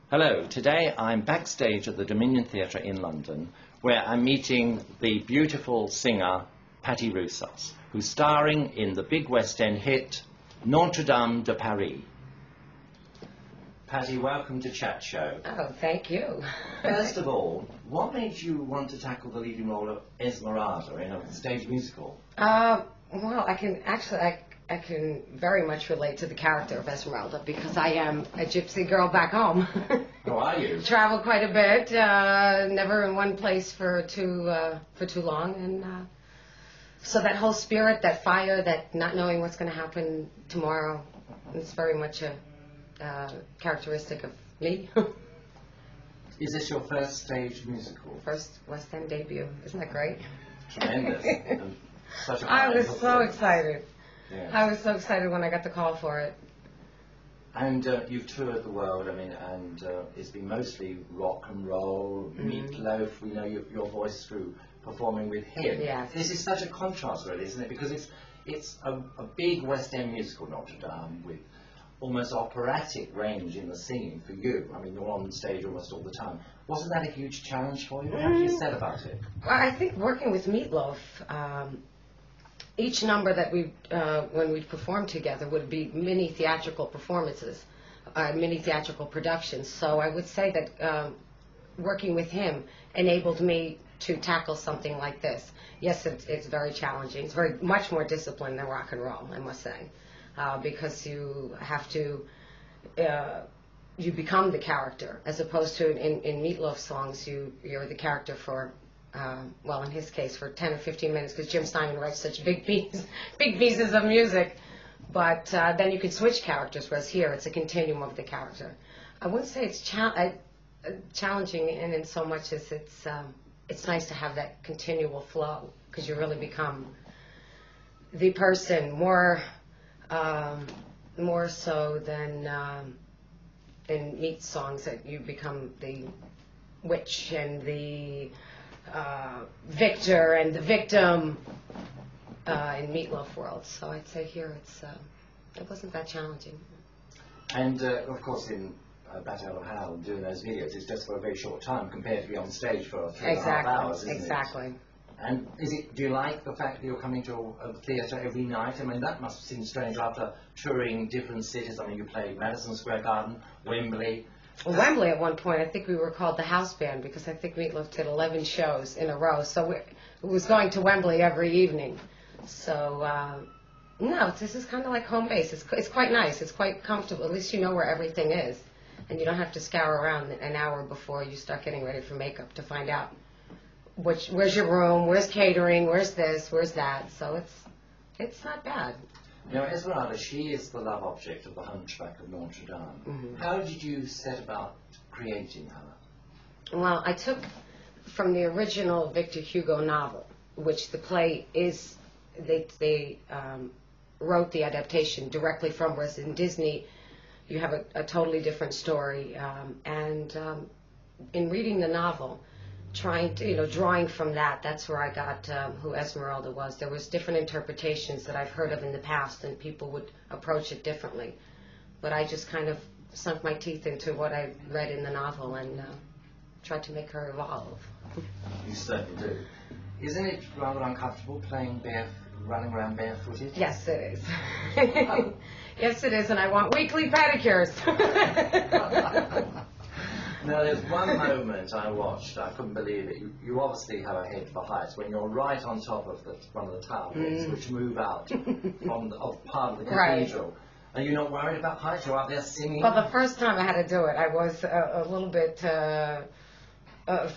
Hello, today I'm backstage at the Dominion Theatre in London, where I'm meeting the beautiful singer Patti Russo, who's starring in the big West End hit Notre-Dame de Paris. Patti, welcome to Chat Show. Oh, thank you. First of all, what made you want to tackle the leading role of Esmeralda in a stage musical? Well, I can very much relate to the character of Esmeralda because I am a gypsy girl back home. How are you? Travel quite a bit, never in one place for too long, and so that whole spirit, that fire, that not knowing what's going to happen tomorrow, it's very much a characteristic of me. Is this your first stage musical? First West End debut. Isn't that great? Tremendous. And such a I was so excited. Yes. I was so excited when I got the call for it. And you've toured the world, I mean, and it's been mostly rock and roll, Meatloaf. We know your voice through performing with him. Yes. This is such a contrast, really, isn't it? Because it's a big West End musical, Notre-Dame, with almost operatic range in the singing for you. I mean, you're on stage almost all the time. Wasn't that a huge challenge for you? How do you said about it? Well, I think working with Meatloaf, each number that when we performed together would be mini theatrical performances, mini theatrical productions. So I would say that working with him enabled me to tackle something like this. Yes, it's very challenging. It's very much more disciplined than rock and roll, I must say, because you have to you become the character as opposed to in Meatloaf songs you're the character for. Well, in his case, for 10 or 15 minutes, because Jim Steinman writes such big pieces of music. But then you can switch characters, whereas here it's a continuum of the character. I wouldn't say it's challenging in so much as it's nice to have that continual flow, because you really become the person more so than in Meat songs, that you become the witch and the victor and the victim in Meatloaf world. So I'd say here it wasn't that challenging. And of course in Battle of Hell, doing those videos, it's just for a very short time compared to be on stage for 3.5 hours, isn't Exactly. it? And do you like the fact that you're coming to a theatre every night? I mean, that must seem strange after touring different cities. I mean, you played Madison Square Garden, Wembley. Well, Wembley at one point, I think we were called the house band because I think Meatloaf did 11 shows in a row. So it was going to Wembley every evening. So, no, this is kind of like home base. It's quite nice. It's quite comfortable. At least you know where everything is. And you don't have to scour around an hour before you start getting ready for makeup to find out where's your room, where's catering, where's this, where's that. So it's not bad. Now, Esmeralda, she is the love object of the Hunchback of Notre-Dame. Mm-hmm. How did you set about creating her? Well, I took from the original Victor Hugo novel, which the play is, they wrote the adaptation directly from, whereas in Disney you have a totally different story. In reading the novel, drawing from that's where I got who Esmeralda was. There was different interpretations that I've heard of in the past, and people would approach it differently. But I just kind of sunk my teeth into what I read in the novel and tried to make her evolve. You certainly do. Isn't it rather uncomfortable running around barefooted? Yes, it is. Yes, it is, and I want weekly pedicures. Now, there's one moment I watched, I couldn't believe it. You obviously have a head for heights when you're right on top of one of the towers, which move out from part of the cathedral. Right. Are you not worried about heights? You're out there singing? Well, the first time I had to do it, I was a little bit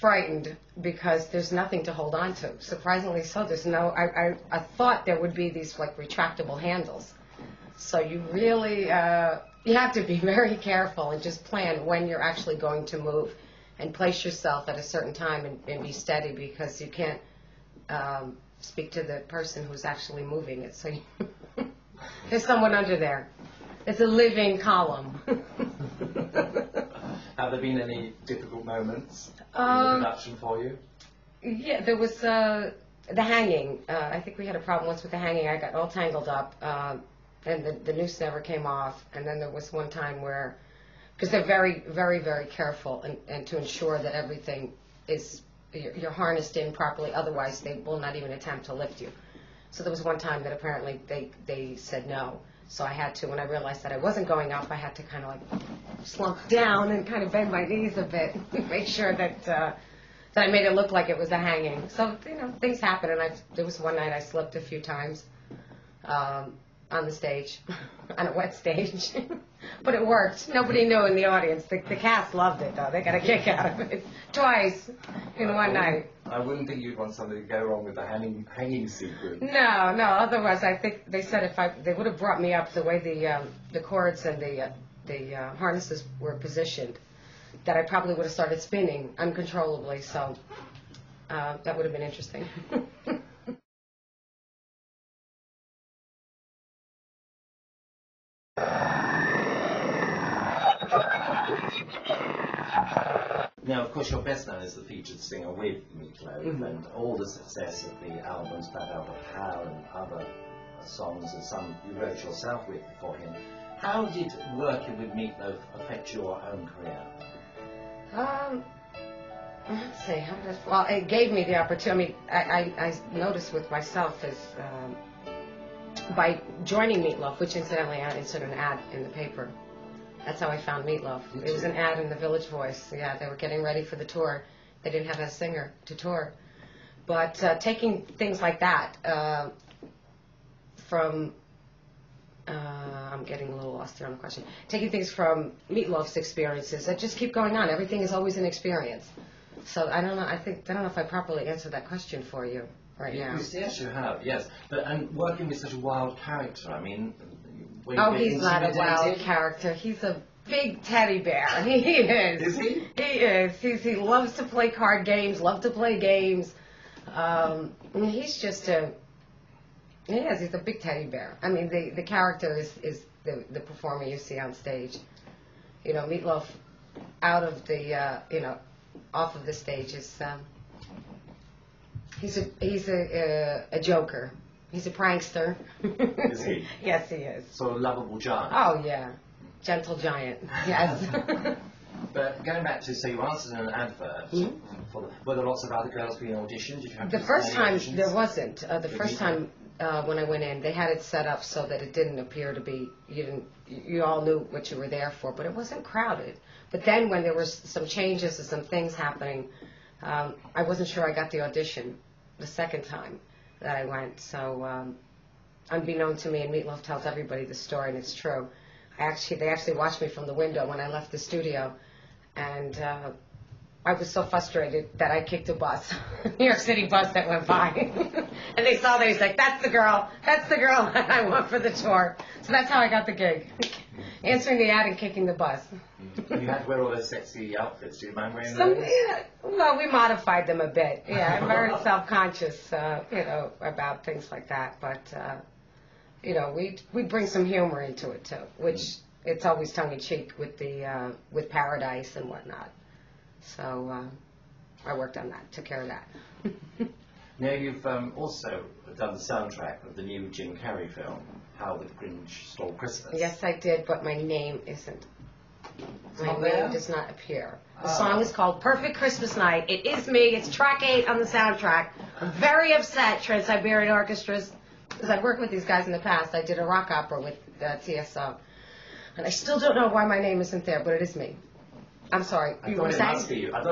frightened because there's nothing to hold on to. Surprisingly so, there's no. I thought there would be these like retractable handles. So you really you have to be very careful and just plan when you're actually going to move and place yourself at a certain time and be steady, because you can't speak to the person who's actually moving it. So there's someone under there. It's a living column. Have there been any difficult moments in the production for you? Yeah, there was the hanging. I think we had a problem once with the hanging. I got all tangled up. and the noose never came off. And then there was one time where, because they're very, very, very careful and to ensure that everything is, you're harnessed in properly, otherwise they will not even attempt to lift you. So there was one time that apparently they said no. So I had to, when I realized that I wasn't going up, I had to kind of like slump down and kind of bend my knees a bit, make sure that that I made it look like it was a hanging. So, you know, things happen, and there was one night I slipped a few times on the stage, on a wet stage. But it worked. Nobody knew in the audience. The cast loved it, though. They got a kick out of it. Twice in one night. I wouldn't think you'd want something to go wrong with the hanging sequence. No. Otherwise, I think they said they would have brought me up the way the cords and the harnesses were positioned, that I probably would have started spinning uncontrollably. So that would have been interesting. Now, of course, you're best known as the featured singer with Meatloaf, and all the success of the albums, Bad Out of Hell and other songs, and some you wrote yourself with before him. How did working with Meatloaf affect your own career? Let's see. Well, it gave me the opportunity. I noticed with myself is by joining Meatloaf, which incidentally I inserted an ad in the paper. That's how I found Meatloaf. It was an ad in the Village Voice. Yeah, they were getting ready for the tour. They didn't have a singer to tour. But taking things like that from, I'm getting a little lost there on the question. Taking things from Meatloaf's experiences that just keep going on. Everything is always an experience. So I don't know. I don't know if I properly answered that question for you right now. Yes, you have. Yes, and working with such a wild character. I mean. He's not a wild character. He's a big teddy bear. He is. Is he? He is. He loves to play card games, loves to play games. He's just he's a big teddy bear. I mean, the character is the performer you see on stage. You know, Meatloaf out of the, off of the stage is, he's a joker. He's a prankster. Is he? Yes, he is. Sort of lovable giant. Oh, yeah. Gentle giant. Yes. But going back to, so you answered an advert. Were there lots of other girls being auditioned? Did you have The first time, auditions? there wasn't. The first time when I went in, they had it set up so that it didn't appear to be, you all knew what you were there for, but it wasn't crowded. But then when there was some changes and some things happening, I wasn't sure I got the audition the second time that I went. So unbeknown to me, and Meatloaf tells everybody the story, and it's true. They actually watched me from the window when I left the studio, and I was so frustrated that I kicked a bus, New York City bus that went by. And they saw that. He's like, that's the girl that I want for the tour. So that's how I got the gig. Answering the ad and kicking the bus. You had to wear all those sexy outfits. Do you mind wearing those? Well, we modified them a bit. Yeah, I'm very self-conscious, about things like that. But, we bring some humor into it, too, which it's always tongue-in-cheek with Paradise and whatnot. So I worked on that, took care of that. Now, you've also done the soundtrack of the new Jim Carrey film, How the Grinch Stole Christmas. Yes, I did, but my name isn't. My name does not appear. The song is called Perfect Christmas Night. It is me. It's track 8 on the soundtrack. I'm very upset, Trans-Siberian Orchestras, because I've worked with these guys in the past. I did a rock opera with TSO. And I still don't know why my name isn't there, but it is me. I'm sorry. I thought it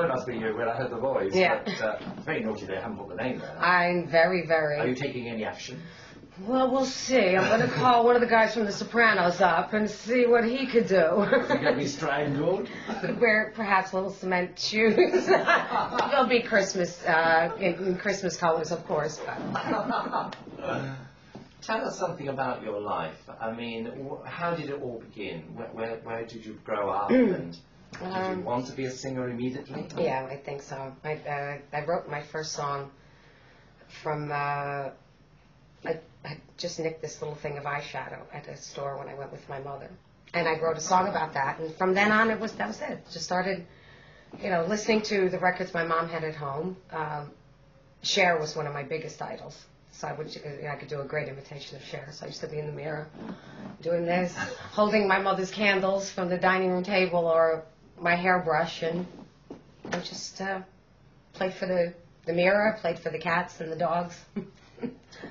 must be you when I heard the voice. Yeah. But it's very naughty they haven't put the name there. I'm very, very... Are you taking any action? Well, we'll see. I'm going to call one of the guys from The Sopranos up and see what he could do. Is he going to be strangled? Wear perhaps little cement shoes. It'll be Christmas, in Christmas colors, of course. But. Tell us something about your life. I mean, how did it all begin? Where did you grow up? And did you want to be a singer immediately? Yeah, I think so. I wrote my first song from... I just nicked this little thing of eyeshadow at a store when I went with my mother. And I wrote a song about that. And from then on, that was it. Just started, listening to the records my mom had at home. Cher was one of my biggest idols. So I could do a great imitation of Cher. So I used to be in the mirror doing this, holding my mother's candles from the dining room table or my hairbrush, and I just played for the mirror, played for the cats and the dogs.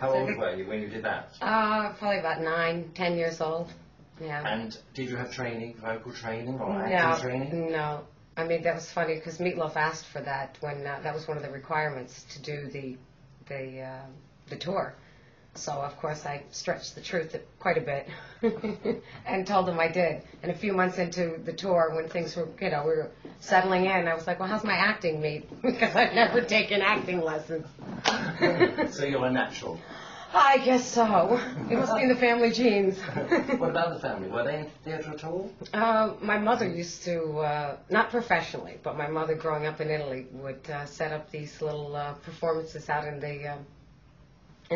How old were you when you did that? Probably about 9, 10 years old. Yeah. And did you have training, vocal training or acting training? No. I mean, that was funny because Meatloaf asked for that when that was one of the requirements to do the tour. So, of course, I stretched the truth quite a bit and told him I did. And a few months into the tour, when things were, we were settling in, I was like, well, how's my acting meet? Because I've never taken acting lessons. So you're a natural? I guess so. It must be in the family genes. What about the family? Were they in theatre at all? My mother used to, not professionally, but my mother growing up in Italy would set up these little performances out in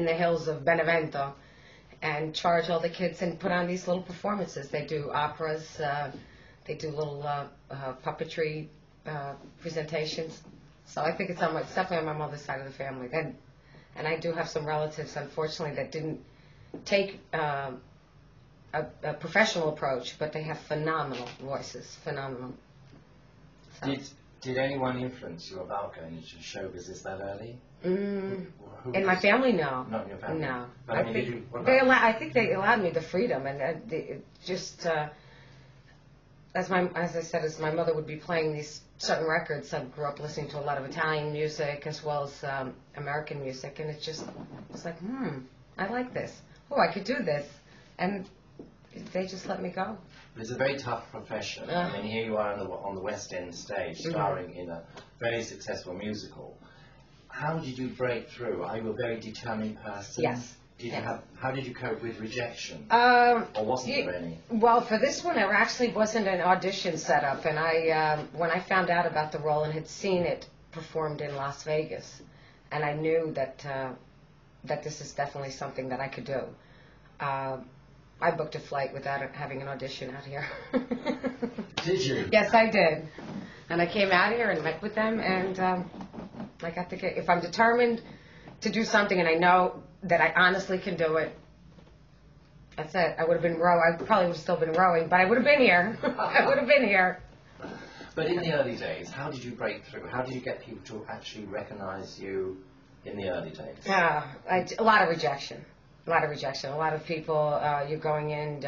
the hills of Benevento and charge all the kids and put on these little performances. They do operas, they do little puppetry presentations. So I think it's definitely on my mother's side of the family. And I do have some relatives, unfortunately, that didn't take a professional approach, but they have phenomenal voices, phenomenal. So. Did anyone influence you about going into show business that early? In my family, no. Not in your family? No. But I think they allowed me the freedom, and just as I said, as my mother would be playing these certain records, I grew up listening to a lot of Italian music as well as American music, and it was like, I like this. Oh, I could do this, and they just let me go. It's a very tough profession. I mean, here you are on the West End stage, starring in a very successful musical. How did you break through? Are you a very determined person? Yes. How did you cope with rejection? Or wasn't there any? Well, for this one, there actually wasn't an audition set up, and when I found out about the role and had seen it performed in Las Vegas, and I knew that this is definitely something that I could do. I booked a flight without having an audition out here. Did you? Yes, I did. And I came out here and met with them, and I got to get, if I'm determined to do something and I know that I honestly can do it, that's it. I would have been I probably would have still been rowing, but I would have been here. I would have been here. But in the early days, how did you break through? How did you get people to actually recognize you in the early days? A lot of rejection. A lot of rejection. A lot of people, you're going in,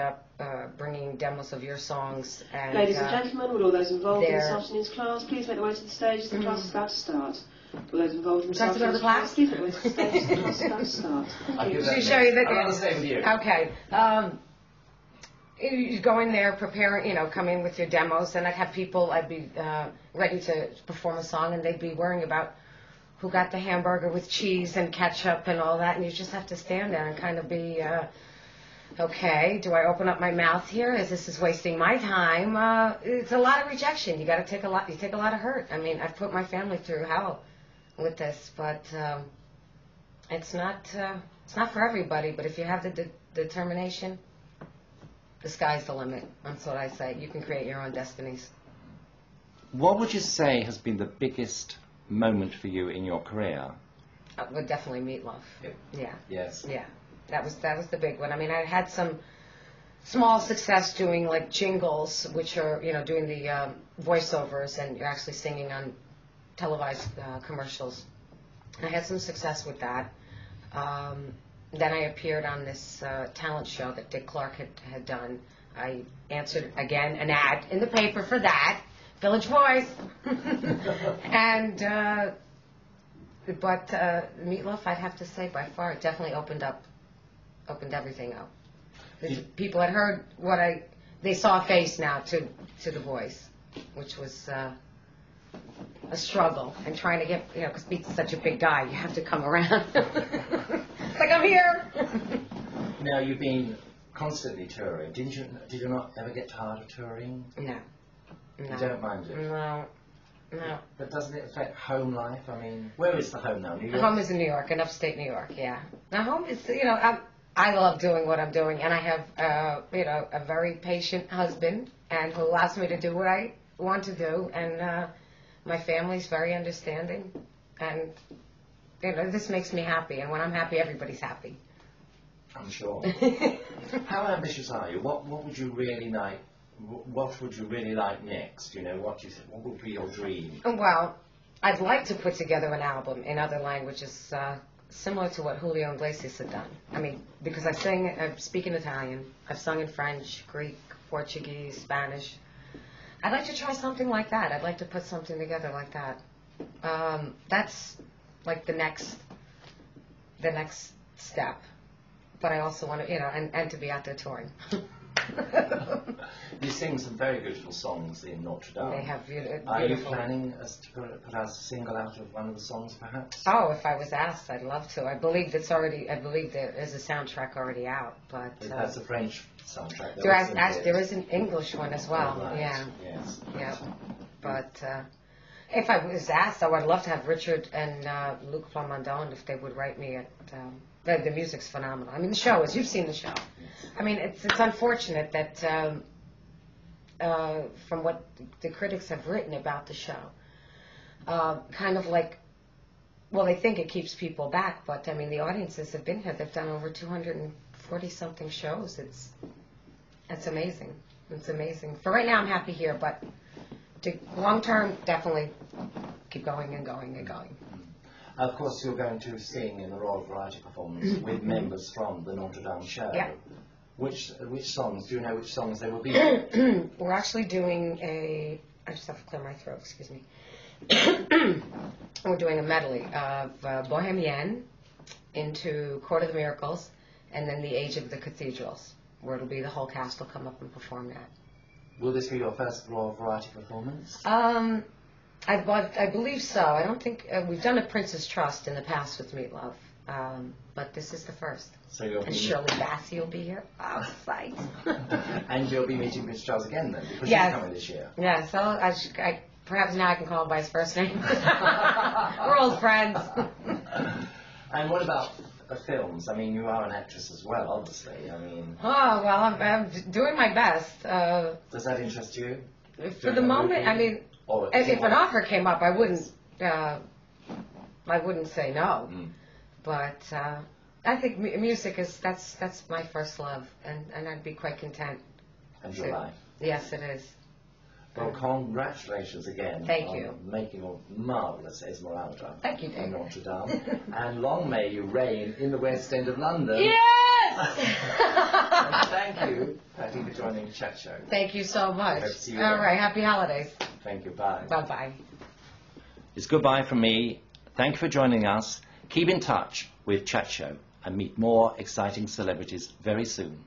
bringing demos of your songs. And, ladies and gentlemen, will all those involved in this afternoon's class please make their way to the stage as the class is about to start. Will those involved in this afternoon's class please make their way to the stage as the class is about to start. I'll show you that. I'm the same with you. Okay. You go in there, prepare, come in with your demos, and I'd be ready to perform a song, and they'd be worrying about who got the hamburger with cheese and ketchup and all that, and you just have to stand there and kind of be, okay, do I open up my mouth here? This is wasting my time. It's a lot of rejection. You got to take a lot. You take a lot of hurt. I mean, I've put my family through hell with this, but it's not for everybody. But if you have the determination, the sky's the limit. That's what I say. You can create your own destinies. What would you say has been the biggest moment for you in your career? Well, definitely Meatloaf. Yeah. Yes. Yeah. That was the big one. I mean, I had some small success doing like jingles, which are doing the voiceovers, and you're actually singing on televised commercials. I had some success with that. Then I appeared on this talent show that Dick Clark had done. I answered again an ad in the paper for that. Village Voice. And but Meatloaf, I'd have to say by far, it definitely opened everything up. People had heard they saw a face now to The Voice, which was a struggle, and trying to get, because Pete's such a big guy, you have to come around. It's like, I'm here. Now, you've been constantly touring. Did you not ever get tired of touring? No. You don't mind it? No. But doesn't it affect home life? I mean, where is the home now? New York? Home is in New York, in upstate New York, yeah. Now, home is, I love doing what I'm doing, and I have, a very patient husband, and who allows me to do what I want to do, and my family's very understanding, and, this makes me happy, and when I'm happy, everybody's happy. I'm sure. How ambitious are you? What would you really like? What would you really like next? You know, what do you think? What would be your dream? Well, I'd like to put together an album in other languages, similar to what Julio Iglesias had done. I mean, because I speak in Italian, I've sung in French, Greek, Portuguese, Spanish. I'd like to try something like that. I'd like to put something together like that. That's like the next step. But I also want to, you know, and to be out there touring. You sing some very beautiful songs in Notre-Dame. They have beautiful. Are you planning to put out a single out of one of the songs, perhaps? Oh, if I was asked, I'd love to. I believe there is a soundtrack already out, but That's a French soundtrack. there is an English one as well. Oh, right. Yeah. Yes. Yeah. But if I was asked, I would love to have Richard and Luc Plamondon if they would write me at. The music's phenomenal. I mean, the show is. You've seen the show. I mean, it's unfortunate that from what the critics have written about the show, kind of like, well, they think it keeps people back, but I mean, the audiences have been here. They've done over 240 something shows. It's amazing. It's amazing. For right now, I'm happy here, but long term, definitely keep going and going and going. Of course, you're going to sing in the Royal Variety performance with members from the Notre-Dame show. Yeah. Which songs? Do you know which songs they will be? We're actually doing I just have to clear my throat, excuse me. We're doing a medley of Bohemienne into Court of the Miracles and then The Age of the Cathedrals, where it'll be the whole cast will come up and perform that. Will this be your first Royal Variety performance? I believe so. I don't think we've done a Prince's Trust in the past with Meatloaf, but this is the first. So you'll and Shirley Bassey will be here. Oh, sight! And you'll be meeting Prince Charles again then, because yes. he's coming this year. Yeah. So perhaps now I can call him by his first name. We're old friends. And what about films? I mean, you are an actress as well, obviously. I mean. Oh well, I'm doing my best. Does that interest you? For the moment, I mean. If an offer came up, I wouldn't say no. Mm. But I think music that's my first love, and I'd be quite content. And your life. Yes, it is. Well, congratulations again. Thank you. On making a marvellous Esmeralda. Thank you, Dave. In Notre-Dame. And long may you reign in the West End of London. Yes! And thank you, Patti, for joining Chat Show. Thank you so much. Hope to see you All again. right, happy holidays. Thank you, bye. Bye-bye. It's goodbye from me. Thank you for joining us. Keep in touch with Chat Show and meet more exciting celebrities very soon.